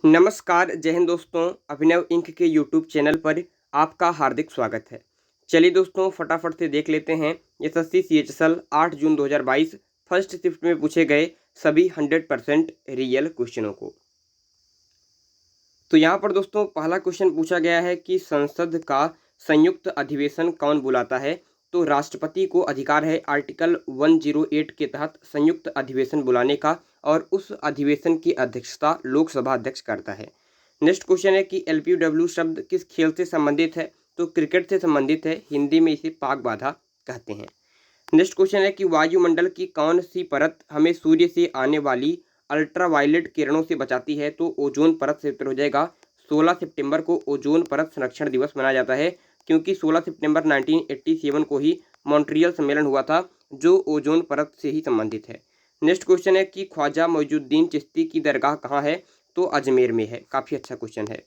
नमस्कार, जय हिंद दोस्तों। अभिनव इंक के यूट्यूब चैनल पर आपका हार्दिक स्वागत है। चलिए दोस्तों, फटाफट से देख लेते हैं एसएससी सीएचएसएल 8 जून 2022 फर्स्ट शिफ्ट में पूछे गए सभी 100% रियल क्वेश्चनों को। तो यहाँ पर दोस्तों पहला क्वेश्चन पूछा गया है कि संसद का संयुक्त अधिवेशन कौन बुलाता है। तो राष्ट्रपति को अधिकार है आर्टिकल 108 के तहत संयुक्त अधिवेशन बुलाने का, और उस अधिवेशन की अध्यक्षता लोकसभा अध्यक्ष करता है। नेक्स्ट क्वेश्चन है कि एलपीडब्ल्यू शब्द किस खेल से संबंधित है। तो क्रिकेट से संबंधित है, हिंदी में इसे पाक बाधा कहते हैं। नेक्स्ट क्वेश्चन है कि वायुमंडल की कौन सी परत हमें सूर्य से आने वाली अल्ट्रावायलेट किरणों से बचाती है। तो ओजोन परत से उत्तर हो जाएगा। 16 सितंबर को ओजोन परत संरक्षण दिवस मनाया जाता है, क्योंकि 16 सितंबर 1987 को ही मॉन्ट्रियल सम्मेलन हुआ था जो ओजोन परत से ही संबंधित है। नेक्स्ट क्वेश्चन है कि ख्वाजा मोइनुद्दीन चिश्ती की दरगाह कहाँ है। तो अजमेर में है। काफ़ी अच्छा क्वेश्चन है।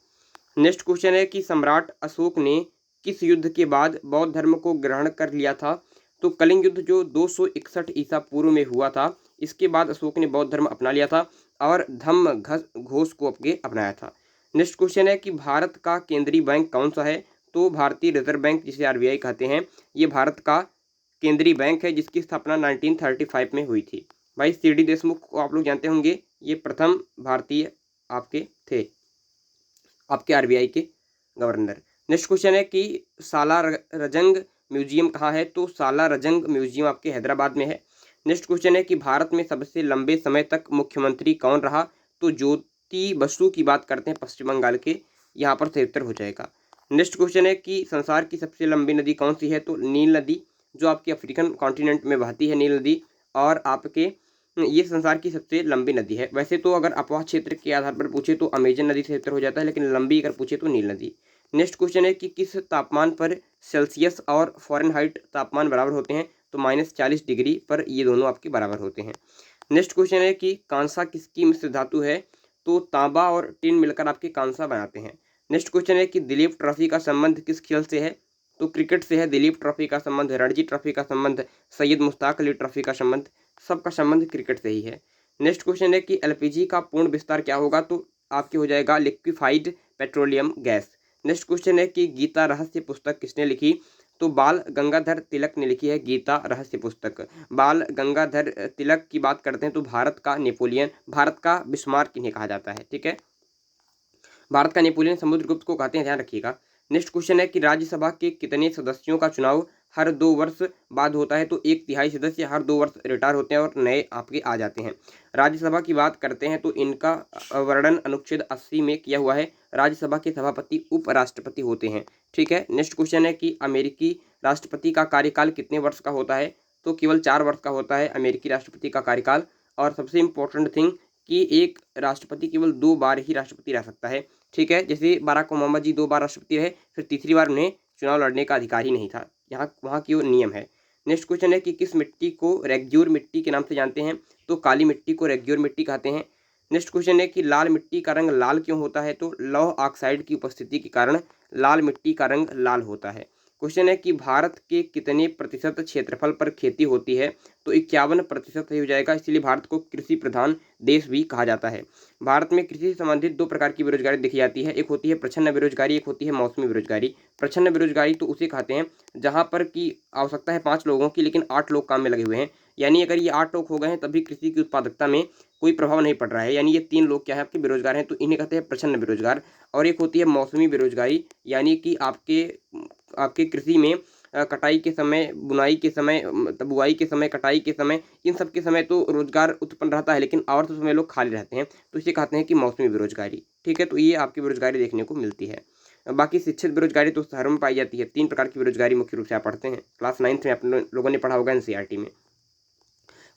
नेक्स्ट क्वेश्चन है कि सम्राट अशोक ने किस युद्ध के बाद बौद्ध धर्म को ग्रहण कर लिया था। तो कलिंग युद्ध जो 261 ईसा पूर्व में हुआ था, इसके बाद अशोक ने बौद्ध धर्म अपना लिया था और धम्म घोष को अपने अपनाया था। नेक्स्ट क्वेश्चन है कि भारत का केंद्रीय बैंक कौन सा है। तो भारतीय रिजर्व बैंक, जिसे आरबीआई कहते हैं, ये भारत का केंद्रीय बैंक है जिसकी स्थापना 1935 में हुई थी। भाई सीडी देशमुख को आप लोग जानते होंगे, ये प्रथम भारतीय आपके थे, आपके आरबीआई के गवर्नर। नेक्स्ट क्वेश्चन है कि सालारजंग म्यूजियम कहाँ है। तो सालारजंग म्यूजियम आपके हैदराबाद में है। नेक्स्ट क्वेश्चन है कि भारत में सबसे लंबे समय तक मुख्यमंत्री कौन रहा। तो ज्योति बसु की बात करते हैं, पश्चिम बंगाल के, यहाँ पर सही उत्तर हो जाएगा। नेक्स्ट क्वेश्चन है कि संसार की सबसे लंबी नदी कौन सी है। तो नील नदी, जो आपके अफ्रीकन कॉन्टिनेंट में बहती है नील नदी, और आपके ये संसार की सबसे लंबी नदी है। वैसे तो अगर अपवाह क्षेत्र के आधार पर पूछे तो अमेजन नदी से उत्तर हो जाता है, लेकिन लंबी अगर पूछे तो नील नदी। नेक्स्ट क्वेश्चन है कि किस तापमान पर सेल्सियस और फ़ारेनहाइट तापमान बराबर होते हैं। तो -40 डिग्री पर ये दोनों आपके बराबर होते हैं। नेक्स्ट क्वेश्चन है कि कांसा किसकी मिश्र धातु है। तो तांबा और टिन मिलकर आपके कांसा बनाते हैं। नेक्स्ट क्वेश्चन है कि दिलीप ट्रॉफी का संबंध किस खेल से है। तो क्रिकेट से है दिलीप ट्रॉफी का संबंध, रणजी ट्रॉफी का संबंध, सैयद मुश्ताक अली ट्रॉफी का संबंध, सबका संबंध क्रिकेट से ही है। नेक्स्ट क्वेश्चन है कि एलपीजी का पूर्ण विस्तार क्या होगा। तो आपके हो जाएगा liquefied petroleum gas. Next question है कि गीता रहस्य पुस्तक किसने लिखी। तो बाल गंगाधर तिलक ने लिखी है गीता रहस्य पुस्तक। बाल गंगाधर तिलक की बात करते हैं तो भारत का नेपोलियन, भारत का बिस्मार्क इन्हें कहा जाता है। ठीक है, भारत का नेपोलियन समुद्रगुप्त को कहते हैं, ध्यान रखिएगा। नेक्स्ट क्वेश्चन है कि राज्यसभा के कितने सदस्यों का चुनाव हर 2 वर्ष बाद होता है। तो 1/3 सदस्य हर 2 वर्ष रिटायर होते हैं और नए आपके आ जाते हैं। राज्यसभा की बात करते हैं तो इनका वर्णन अनुच्छेद 80 में किया हुआ है। राज्यसभा के सभापति उपराष्ट्रपति होते हैं। ठीक है, नेक्स्ट क्वेश्चन है कि अमेरिकी राष्ट्रपति का कार्यकाल कितने वर्ष का होता है। तो केवल 4 वर्ष का होता है अमेरिकी राष्ट्रपति का कार्यकाल। और सबसे इम्पोर्टेंट थिंग कि एक राष्ट्रपति केवल 2 बार ही राष्ट्रपति रह सकता है। ठीक है, जैसे बराक ओबामा जी 2 बार राष्ट्रपति रहे, फिर तीसरी बार उन्हें चुनाव लड़ने का अधिकार ही नहीं था। यहाँ वहाँ की वो नियम है। नेक्स्ट क्वेश्चन है कि किस मिट्टी को रेग्यूर मिट्टी के नाम से जानते हैं। तो काली मिट्टी को रेग्यूर मिट्टी कहते हैं। नेक्स्ट क्वेश्चन है कि लाल मिट्टी का रंग लाल क्यों होता है। तो लौह ऑक्साइड की उपस्थिति के कारण लाल मिट्टी का रंग लाल होता है। क्वेश्चन है कि भारत के कितने प्रतिशत क्षेत्रफल पर खेती होती है। तो 51% ही हो जाएगा, इसलिए भारत को कृषि प्रधान देश भी कहा जाता है। भारत में कृषि से संबंधित 2 प्रकार की बेरोजगारी देखी जाती है, एक होती है प्रच्छन्न बेरोजगारी, एक होती है मौसमी बेरोजगारी। प्रच्छन्न बेरोजगारी तो उसे कहते हैं जहाँ पर की आवश्यकता है 5 लोगों की, लेकिन 8 लोग काम में लगे हुए हैं। यानी अगर ये 8 लोग हो गए हैं तभी कृषि की उत्पादकता में कोई प्रभाव नहीं पड़ रहा है, यानी ये 3 लोग क्या है आपके बेरोजगार हैं, तो इन्हें कहते हैं प्रच्छन्न बेरोजगार। और एक होती है मौसमी बेरोजगारी, यानी कि आपके आपके कृषि में कटाई के समय, बुनाई के समय, बुआई के समय, कटाई के समय, इन सब के समय तो रोजगार उत्पन्न रहता है, लेकिन और तो समय लोग खाली रहते हैं, तो इसे कहते हैं कि मौसमी बेरोजगारी। ठीक है, तो ये आपकी बेरोजगारी देखने को मिलती है। बाकी शिक्षित बेरोजगारी तो शहरों में पाई जाती है। 3 प्रकार की बेरोजगारी मुख्य रूप से आप पढ़ते हैं, क्लास 9th में आप लोगों ने पढ़ा होगा एनसीईआरटी में।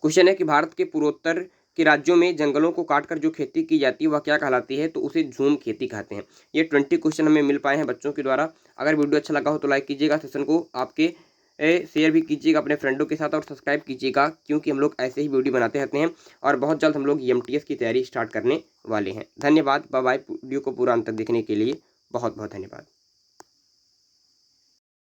क्वेश्चन है कि भारत के पूर्वोत्तर के राज्यों में जंगलों को काटकर जो खेती की जाती है वह क्या कहलाती है। तो उसे झूम खेती कहते हैं। ये 20 क्वेश्चन हमें मिल पाए हैं बच्चों के द्वारा। अगर वीडियो अच्छा लगा हो तो लाइक कीजिएगा, सेशन को आपके शेयर भी कीजिएगा अपने फ्रेंडों के साथ, और सब्सक्राइब कीजिएगा, क्योंकि हम लोग ऐसे ही वीडियो बनाते रहते हैं और बहुत जल्द हम लोग एमटीएस की तैयारी स्टार्ट करने वाले हैं। धन्यवाद, बाय बाय। वीडियो को पूरा अंत तक देखने के लिए बहुत बहुत धन्यवाद।